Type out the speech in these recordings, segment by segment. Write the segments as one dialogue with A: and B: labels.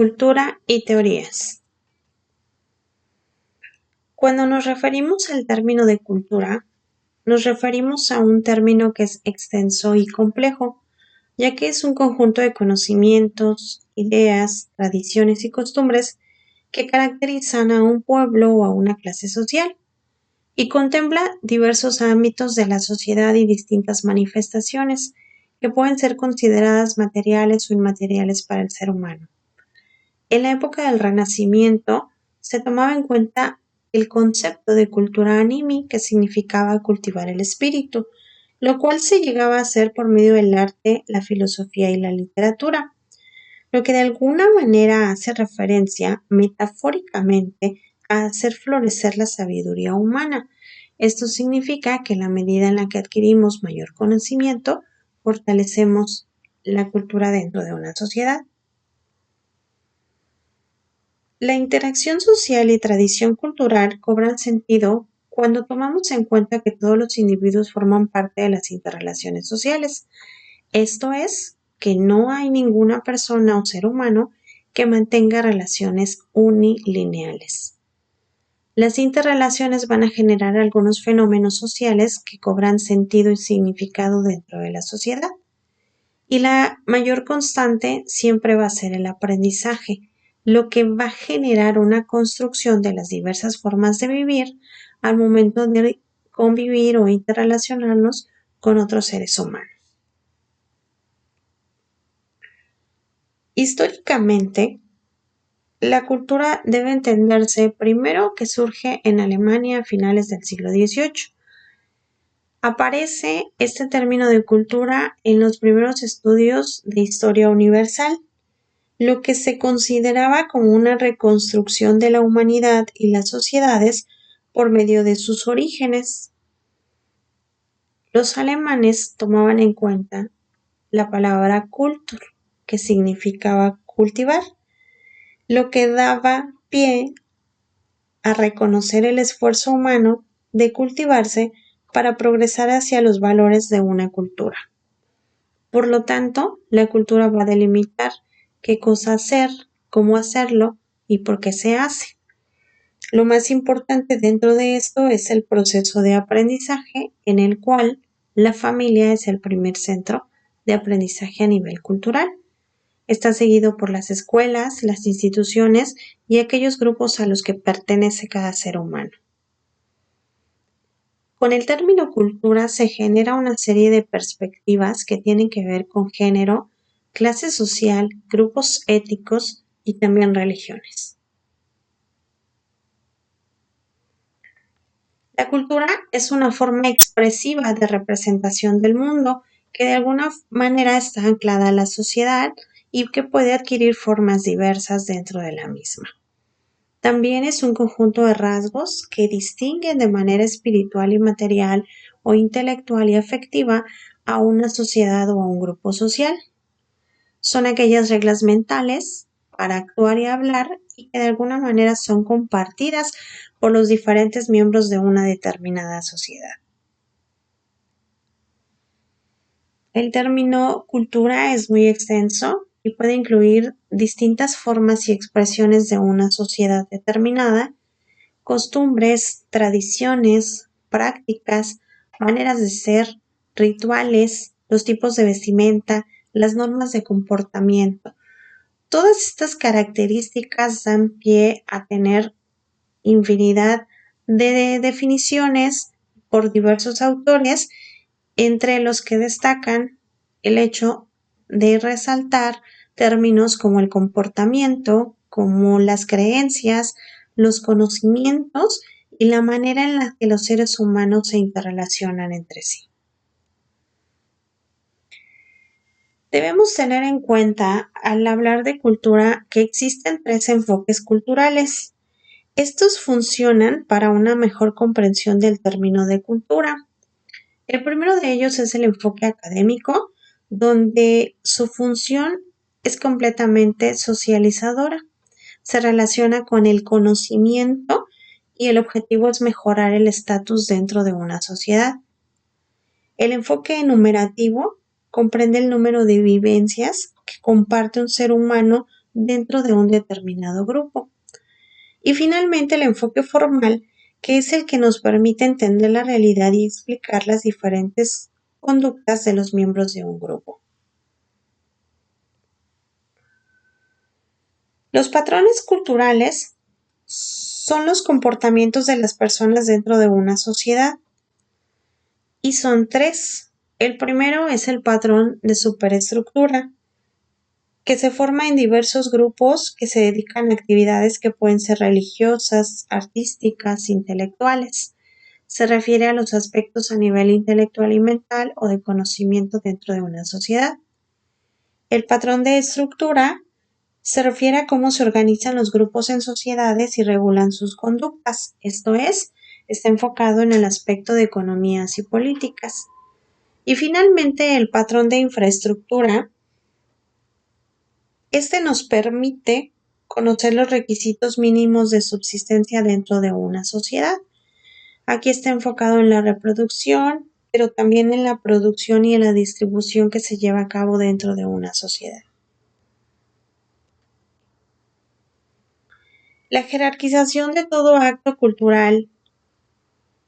A: Cultura y teorías. Cuando nos referimos al término de cultura, nos referimos a un término que es extenso y complejo, ya que es un conjunto de conocimientos, ideas, tradiciones y costumbres que caracterizan a un pueblo o a una clase social, y contempla diversos ámbitos de la sociedad y distintas manifestaciones que pueden ser consideradas materiales o inmateriales para el ser humano. En la época del Renacimiento se tomaba en cuenta el concepto de cultura animi, que significaba cultivar el espíritu, lo cual se llegaba a hacer por medio del arte, la filosofía y la literatura, lo que de alguna manera hace referencia metafóricamente a hacer florecer la sabiduría humana. Esto significa que en la medida en la que adquirimos mayor conocimiento, fortalecemos la cultura dentro de una sociedad. La interacción social y tradición cultural cobran sentido cuando tomamos en cuenta que todos los individuos forman parte de las interrelaciones sociales. Esto es, que no hay ninguna persona o ser humano que mantenga relaciones unilineales. Las interrelaciones van a generar algunos fenómenos sociales que cobran sentido y significado dentro de la sociedad. Y la mayor constante siempre va a ser el aprendizaje, lo que va a generar una construcción de las diversas formas de vivir al momento de convivir o interrelacionarnos con otros seres humanos. Históricamente, la cultura debe entenderse primero que surge en Alemania a finales del siglo XVIII. Aparece este término de cultura en los primeros estudios de historia universal, lo que se consideraba como una reconstrucción de la humanidad y las sociedades por medio de sus orígenes. Los alemanes tomaban en cuenta la palabra Kultur, que significaba cultivar, lo que daba pie a reconocer el esfuerzo humano de cultivarse para progresar hacia los valores de una cultura. Por lo tanto, la cultura va a delimitar qué cosa hacer, cómo hacerlo y por qué se hace. Lo más importante dentro de esto es el proceso de aprendizaje, en el cual la familia es el primer centro de aprendizaje a nivel cultural. Está seguido por las escuelas, las instituciones y aquellos grupos a los que pertenece cada ser humano. Con el término cultura se genera una serie de perspectivas que tienen que ver con género, clase social, grupos éticos y también religiones. La cultura es una forma expresiva de representación del mundo que de alguna manera está anclada a la sociedad y que puede adquirir formas diversas dentro de la misma. También es un conjunto de rasgos que distinguen de manera espiritual y material o intelectual y afectiva a una sociedad o a un grupo social. Son aquellas reglas mentales para actuar y hablar y que de alguna manera son compartidas por los diferentes miembros de una determinada sociedad. El término cultura es muy extenso y puede incluir distintas formas y expresiones de una sociedad determinada, costumbres, tradiciones, prácticas, maneras de ser, rituales, los tipos de vestimenta, las normas de comportamiento. Todas estas características dan pie a tener infinidad de definiciones por diversos autores, entre los que destacan el hecho de resaltar términos como el comportamiento, como las creencias, los conocimientos y la manera en la que los seres humanos se interrelacionan entre sí. Debemos tener en cuenta, al hablar de cultura, que existen 3 enfoques culturales. Estos funcionan para una mejor comprensión del término de cultura. El primero de ellos es el enfoque académico, donde su función es completamente socializadora. Se relaciona con el conocimiento y el objetivo es mejorar el estatus dentro de una sociedad. El enfoque enumerativo comprende el número de vivencias que comparte un ser humano dentro de un determinado grupo. Y finalmente el enfoque formal, que es el que nos permite entender la realidad y explicar las diferentes conductas de los miembros de un grupo. Los patrones culturales son los comportamientos de las personas dentro de una sociedad y son tres. El primero es el patrón de superestructura, que se forma en diversos grupos que se dedican a actividades que pueden ser religiosas, artísticas, intelectuales. Se refiere a los aspectos a nivel intelectual y mental o de conocimiento dentro de una sociedad. El patrón de estructura se refiere a cómo se organizan los grupos en sociedades y regulan sus conductas, esto es, está enfocado en el aspecto de economías y políticas. Y finalmente, el patrón de infraestructura, este nos permite conocer los requisitos mínimos de subsistencia dentro de una sociedad. Aquí está enfocado en la reproducción, pero también en la producción y en la distribución que se lleva a cabo dentro de una sociedad. La jerarquización de todo acto cultural,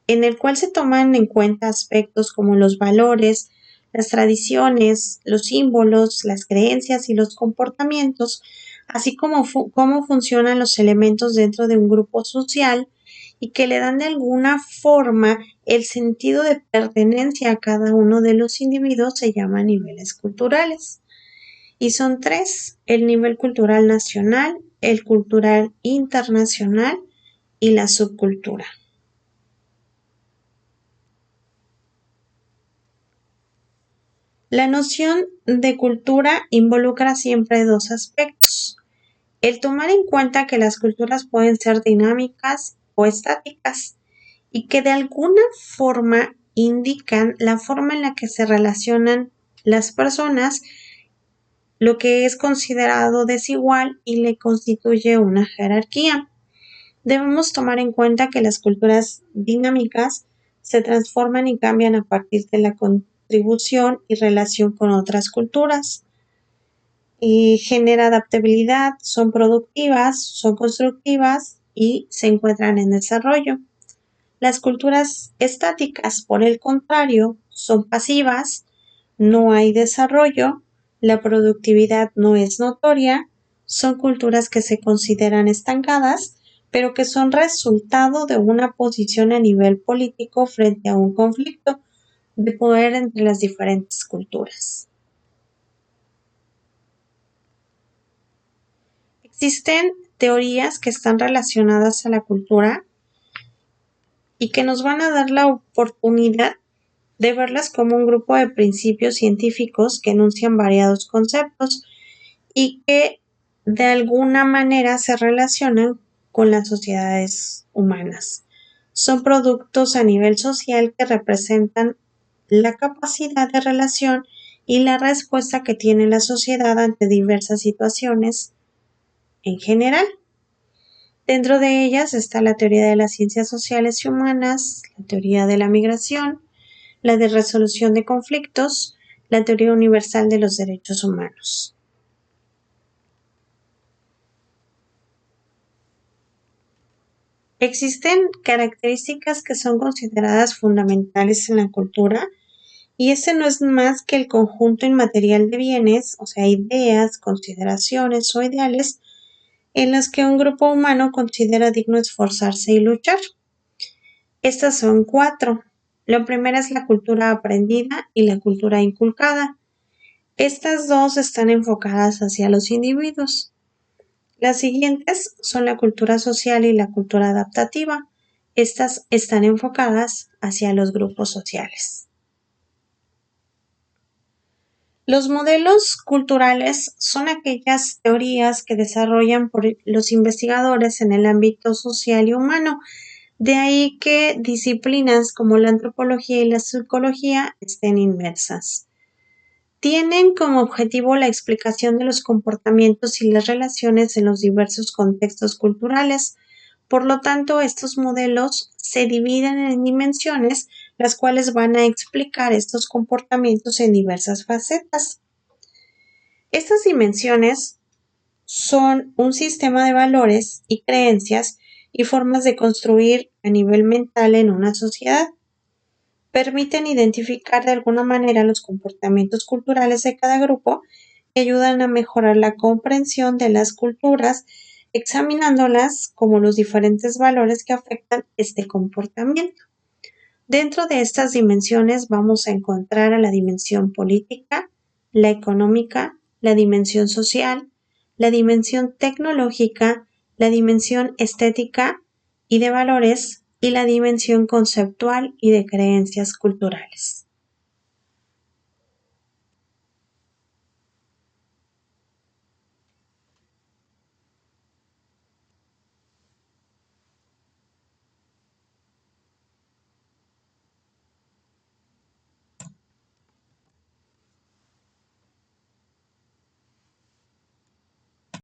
A: en el cual se toman en cuenta aspectos como los valores, las tradiciones, los símbolos, las creencias y los comportamientos, así como cómo funcionan los elementos dentro de un grupo social y que le dan de alguna forma el sentido de pertenencia a cada uno de los individuos, se llaman niveles culturales. Y son tres: el nivel cultural nacional, el cultural internacional y la subcultura. La noción de cultura involucra siempre dos aspectos: el tomar en cuenta que las culturas pueden ser dinámicas o estáticas y que de alguna forma indican la forma en la que se relacionan las personas, lo que es considerado desigual y le constituye una jerarquía. Debemos tomar en cuenta que las culturas dinámicas se transforman y cambian a partir de la contribución y relación con otras culturas. Y genera adaptabilidad, son productivas, son constructivas y se encuentran en desarrollo. Las culturas estáticas, por el contrario, son pasivas, no hay desarrollo, la productividad no es notoria, son culturas que se consideran estancadas, pero que son resultado de una posición a nivel político frente a un conflicto de poder entre las diferentes culturas. Existen teorías que están relacionadas a la cultura y que nos van a dar la oportunidad de verlas como un grupo de principios científicos que enuncian variados conceptos y que de alguna manera se relacionan con las sociedades humanas. Son productos a nivel social que representan la capacidad de relación y la respuesta que tiene la sociedad ante diversas situaciones en general. Dentro de ellas está la teoría de las ciencias sociales y humanas, la teoría de la migración, la de resolución de conflictos, la teoría universal de los derechos humanos. Existen características que son consideradas fundamentales en la cultura y ese no es más que el conjunto inmaterial de bienes, o sea, ideas, consideraciones o ideales en las que un grupo humano considera digno esforzarse y luchar. Estas son cuatro. La primera es la cultura aprendida y la cultura inculcada. Estas dos están enfocadas hacia los individuos. Las siguientes son la cultura social y la cultura adaptativa. Estas están enfocadas hacia los grupos sociales. Los modelos culturales son aquellas teorías que desarrollan por los investigadores en el ámbito social y humano. De ahí que disciplinas como la antropología y la psicología estén inmersas. Tienen como objetivo la explicación de los comportamientos y las relaciones en los diversos contextos culturales. Por lo tanto, estos modelos se dividen en dimensiones, las cuales van a explicar estos comportamientos en diversas facetas. Estas dimensiones son un sistema de valores y creencias y formas de construir a nivel mental en una sociedad. Permiten identificar de alguna manera los comportamientos culturales de cada grupo y ayudan a mejorar la comprensión de las culturas, examinándolas como los diferentes valores que afectan este comportamiento. Dentro de estas dimensiones vamos a encontrar a la dimensión política, la económica, la dimensión social, la dimensión tecnológica, la dimensión estética y de valores y la dimensión conceptual y de creencias culturales.